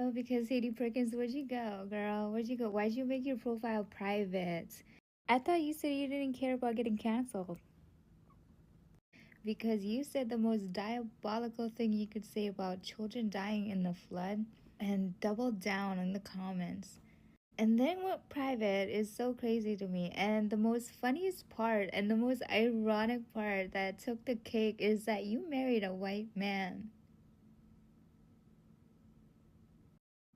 Oh, because Sadie Perkins, where'd you go, girl? Where'd you go? Why'd you make your profile private? I thought you said you didn't care about getting canceled. Because you said the most diabolical thing you could say about children dying in the flood and doubled down in the comments. And then went private is so crazy to me. And the most funniest part and the most ironic part that took the cake is that you married a white man.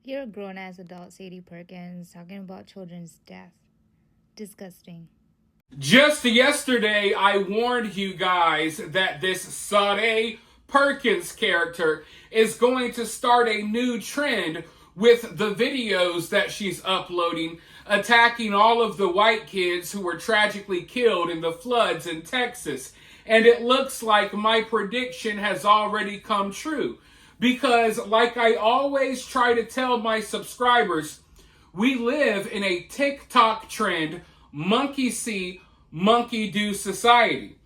You're a grown ass adult, Sadie Perkins, talking about children's death. Disgusting. Just yesterday, I warned you guys that this Satie Perkins character is going to start a new trend with the videos that she's uploading, attacking all of the white kids who were tragically killed in the floods in Texas. And it looks like my prediction has already come true. Because, like I always try to tell my subscribers, we live in a TikTok trend, monkey see, monkey do society.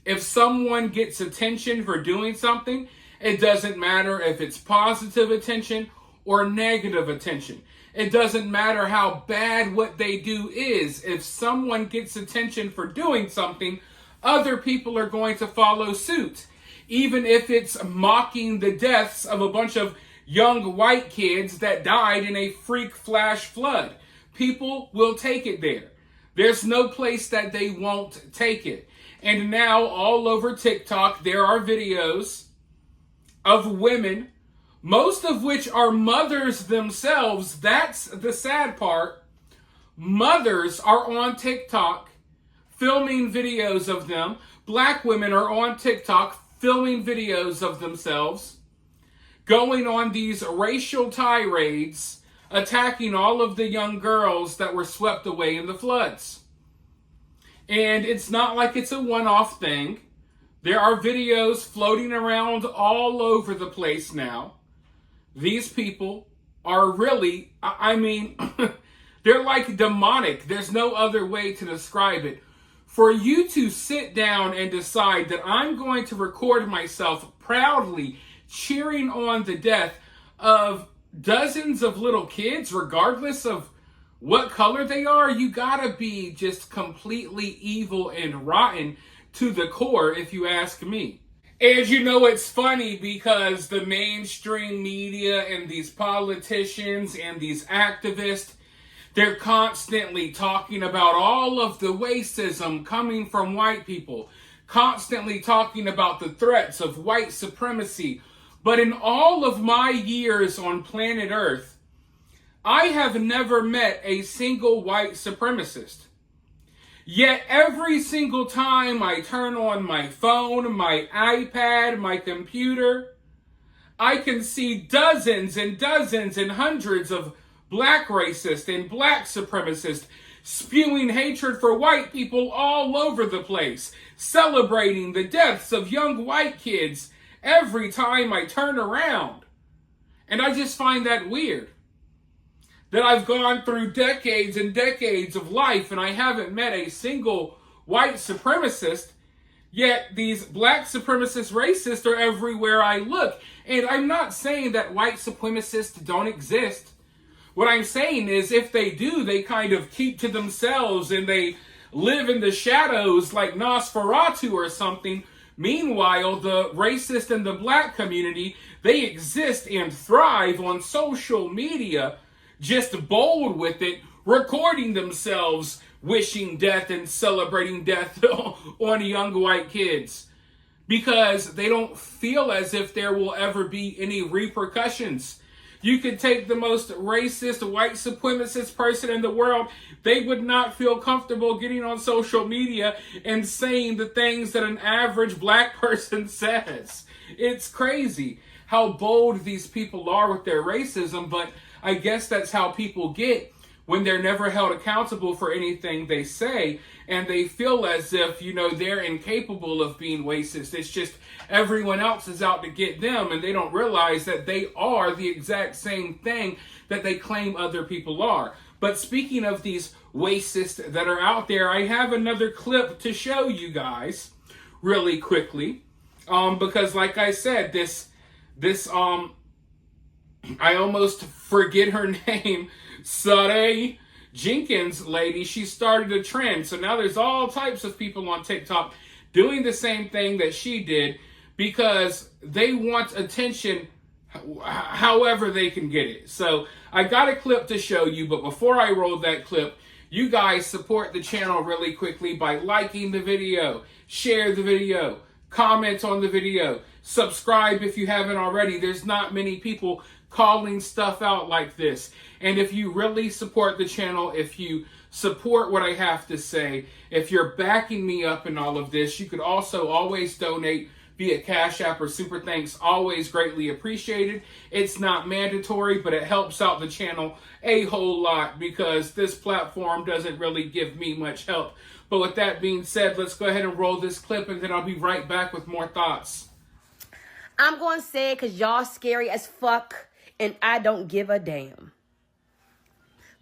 If someone gets attention for doing something, it doesn't matter if it's positive attention or negative attention. It doesn't matter how bad what they do is. If someone gets attention for doing something, other people are going to follow suit. Even if it's mocking the deaths of a bunch of young white kids that died in a freak flash flood. People will take it there. There's no place that they won't take it. And now all over TikTok, there are videos of women, most of which are mothers themselves. That's the sad part. Mothers are on TikTok filming videos of them. Black women are on TikTok filming videos of themselves, going on these racial tirades, attacking all of the young girls that were swept away in the floods. And it's not like it's a one-off thing. There are videos floating around all over the place now. These people are really, they're like demonic. There's no other way to describe it. For you to sit down and decide that I'm going to record myself proudly cheering on the death of dozens of little kids, regardless of what color they are, you gotta be just completely evil and rotten to the core, if you ask me. And you know, it's funny because the mainstream media and these politicians and these activists, they're constantly talking about all of the racism coming from white people, constantly talking about the threats of white supremacy. But in all of my years on planet Earth, I have never met a single white supremacist. Yet every single time I turn on my phone, my iPad, my computer, I can see dozens and dozens and hundreds of black racists and black supremacists spewing hatred for white people all over the place, celebrating the deaths of young white kids every time I turn around. And I just find that weird. That I've gone through decades and decades of life and I haven't met a single white supremacist, yet these black supremacist racists are everywhere I look. And I'm not saying that white supremacists don't exist. What I'm saying is if they do, they kind of keep to themselves and they live in the shadows like Nosferatu or something. Meanwhile, the racist and the black community, they exist and thrive on social media, just bold with it, recording themselves wishing death and celebrating death on young white kids. Because they don't feel as if there will ever be any repercussions. You could take the most racist, white supremacist person in the world, they would not feel comfortable getting on social media and saying the things that an average black person says. It's crazy how bold these people are with their racism, but I guess that's how people get when they're never held accountable for anything they say, and they feel as if, they're incapable of being racist. It's just everyone else is out to get them, and they don't realize that they are the exact same thing that they claim other people are. But speaking of these racists that are out there, I have another clip to show you guys really quickly, because like I said, this I almost forget her name, Satie Jenkins lady, she started a trend. So now there's all types of people on TikTok doing the same thing that she did because they want attention however they can get it. So I got a clip to show you, but before I roll that clip, you guys support the channel really quickly by liking the video, share the video, comment on the video, subscribe if you haven't already. There's not many people calling stuff out like this. And if you really support the channel, if you support what I have to say, if you're backing me up in all of this, you could also always donate via Cash App or Super Thanks. Always greatly appreciated. It's not mandatory, but it helps out the channel a whole lot because this platform doesn't really give me much help. But with that being said, let's go ahead and roll this clip and then I'll be right back with more thoughts. I'm going to say it because y'all scary as fuck and I don't give a damn.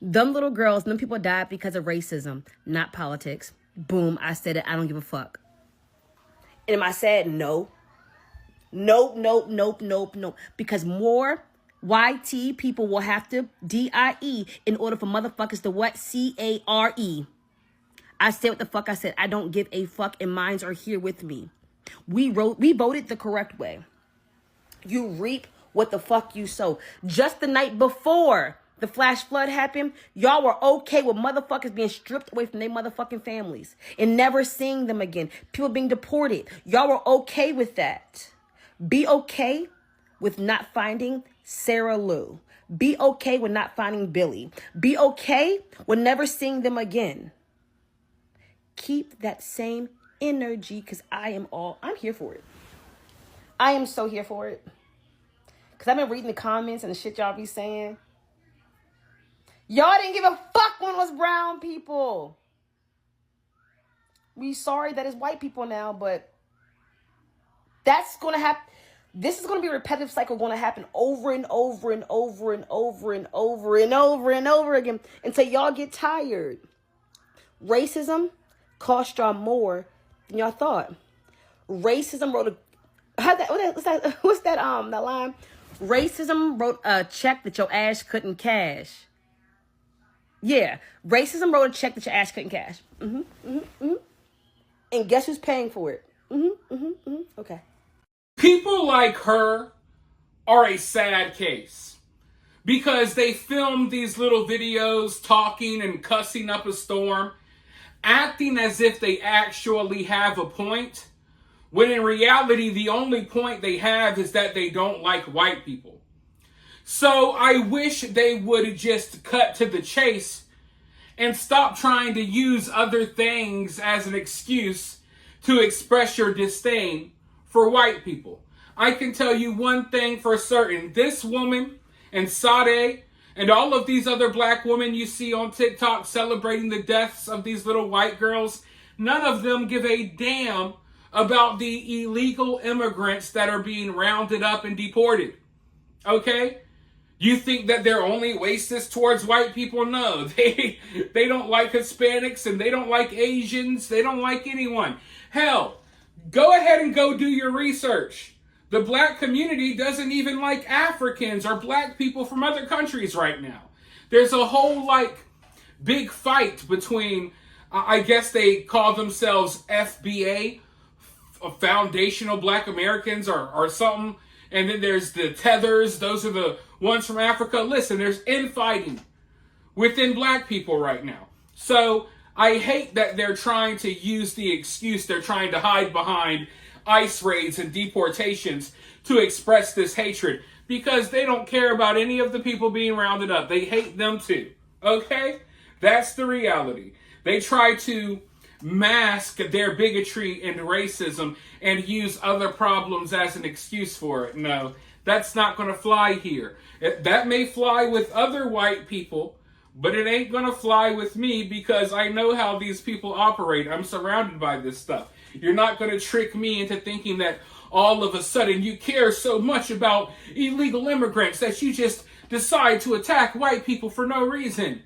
Them little girls, them people died because of racism, not politics. Boom, I said it. I don't give a fuck. And am I sad? No. Nope. Because more YT people will have to DIE in order for motherfuckers to what? CARE. I said what the fuck I said. I don't give a fuck and minds are here with me. We voted the correct way. You reap what the fuck you sow. Just the night before the flash flood happened, y'all were okay with motherfuckers being stripped away from their motherfucking families and never seeing them again. People being deported. Y'all were okay with that. Be okay with not finding Sarah Lou. Be okay with not finding Billy. Be okay with never seeing them again. Keep that same energy because I'm here for it. I am so here for it. Because I've been reading the comments and the shit y'all be saying. Y'all didn't give a fuck when it was brown people. We sorry that it's white people now, but that's going to happen. This is going to be a repetitive cycle going to happen over and over and over and over and over and over and over again until y'all get tired. Racism cost y'all more than y'all thought. Racism wrote that line? Racism wrote a check that your ass couldn't cash. Yeah, racism wrote a check that your ass couldn't cash. And guess who's paying for it? Okay. People like her are a sad case because they film these little videos talking and cussing up a storm, acting as if they actually have a point, when in reality, the only point they have is that they don't like white people. So I wish they would just cut to the chase and stop trying to use other things as an excuse to express your disdain for white people. I can tell you one thing for certain. This woman and Satie and all of these other black women you see on TikTok celebrating the deaths of these little white girls, none of them give a damn about the illegal immigrants that are being rounded up and deported. Okay? You think that they're only racist towards white people? No, they don't like Hispanics and they don't like Asians. They don't like anyone. Hell, go ahead and go do your research. The black community doesn't even like Africans or black people from other countries right now. There's a whole big fight between, I guess they call themselves FBA, Foundational Black Americans or something. And then there's the Tethers. Those are the ones from Africa. Listen, there's infighting within black people right now. So I hate that they're trying to use the excuse they're trying to hide behind ICE raids and deportations to express this hatred because they don't care about any of the people being rounded up. They hate them too. Okay? That's the reality. They try to mask their bigotry and racism and use other problems as an excuse for it. No, that's not going to fly here. That may fly with other white people, but it ain't going to fly with me because I know how these people operate. I'm surrounded by this stuff. You're not going to trick me into thinking that all of a sudden you care so much about illegal immigrants that you just decide to attack white people for no reason.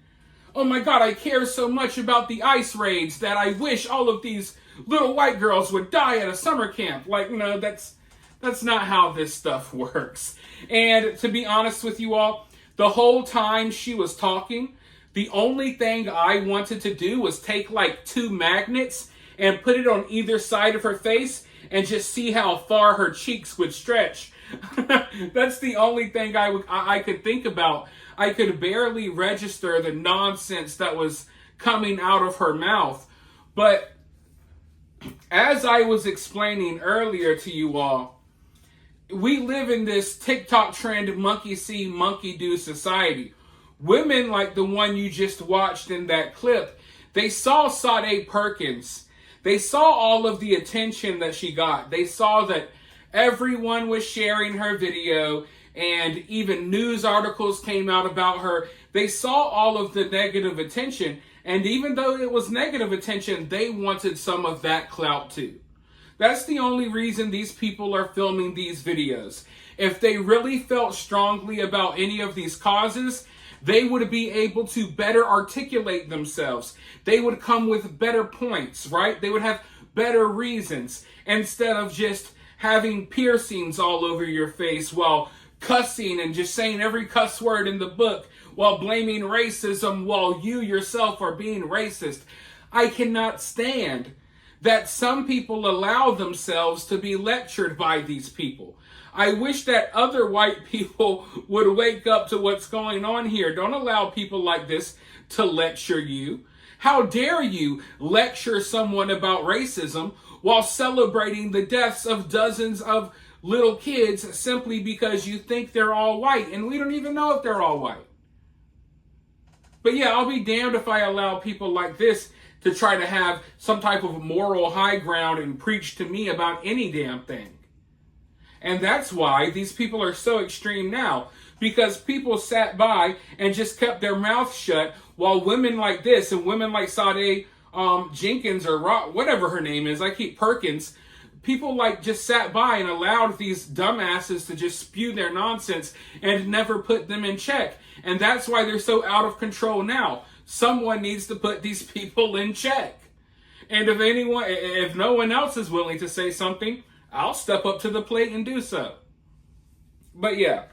Oh my God, I care so much about the ICE raids that I wish all of these little white girls would die at a summer camp. No, that's That's not how this stuff works. And to be honest with you all, the whole time she was talking, the only thing I wanted to do was take like 2 magnets and put it on either side of her face and just see how far her cheeks would stretch. That's the only thing I could think about. I could barely register the nonsense that was coming out of her mouth. But as I was explaining earlier to you all, we live in this TikTok trend, monkey see, monkey do society. Women like the one you just watched in that clip, they saw Satie Perkins. They saw all of the attention that she got. They saw that everyone was sharing her video and even news articles came out about her. They saw all of the negative attention, and even though it was negative attention, they wanted some of that clout too. That's the only reason these people are filming these videos. If they really felt strongly about any of these causes, they would be able to better articulate themselves. They would come with better points, right? They would have better reasons instead of just having piercings all over your face while cussing and just saying every cuss word in the book while blaming racism while you yourself are being racist. I cannot stand that some people allow themselves to be lectured by these people. I wish that other white people would wake up to what's going on here. Don't allow people like this to lecture you. How dare you lecture someone about racism while celebrating the deaths of dozens of little kids simply because you think they're all white, and we don't even know if they're all white. But yeah, I'll be damned if I allow people like this to try to have some type of moral high ground and preach to me about any damn thing. And that's why these people are so extreme now, because people sat by and just kept their mouth shut while women like this and women like Satie Jenkins or whatever her name is, I keep Perkins, people like just sat by and allowed these dumbasses to just spew their nonsense and never put them in check. And that's why they're so out of control now. Someone needs to put these people in check. And if no one else is willing to say something, I'll step up to the plate and do so. But yeah,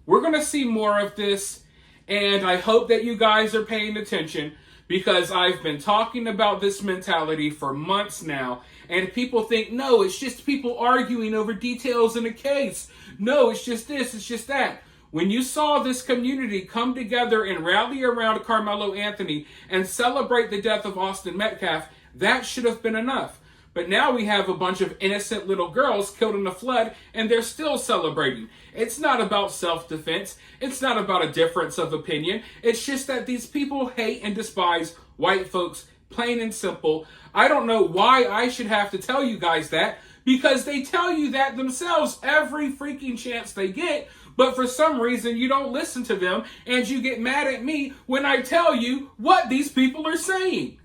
we're going to see more of this. And I hope that you guys are paying attention, because I've been talking about this mentality for months now. And people think, no, it's just people arguing over details in a case. No, it's just this, it's just that. When you saw this community come together and rally around Carmelo Anthony and celebrate the death of Austin Metcalf, that should have been enough. But now we have a bunch of innocent little girls killed in a flood, and they're still celebrating. It's not about self-defense. It's not about a difference of opinion. It's just that these people hate and despise white folks, plain and simple. I don't know why I should have to tell you guys that, because they tell you that themselves every freaking chance they get. But for some reason, you don't listen to them, and you get mad at me when I tell you what these people are saying.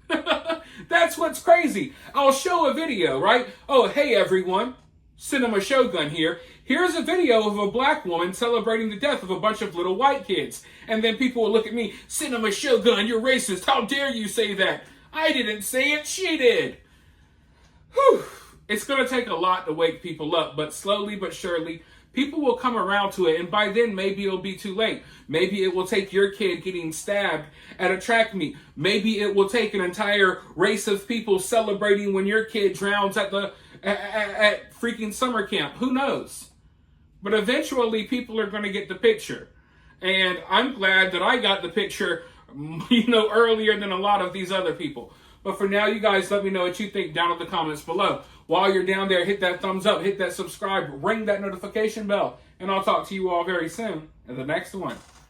That's what's crazy. I'll show a video, right? Oh, hey everyone, Cinema Shogun here. Here's a video of a black woman celebrating the death of a bunch of little white kids. And then people will look at me, Cinema Shogun, you're racist. How dare you say that? I didn't say it, she did. Whew. It's going to take a lot to wake people up, but slowly but surely, people will come around to it, and by then, maybe it'll be too late. Maybe it will take your kid getting stabbed at a track meet. Maybe it will take an entire race of people celebrating when your kid drowns at freaking summer camp. Who knows? But eventually, people are going to get the picture. And I'm glad that I got the picture, earlier than a lot of these other people. But for now, you guys let me know what you think down in the comments below. While you're down there, hit that thumbs up, hit that subscribe, ring that notification bell, and I'll talk to you all very soon in the next one.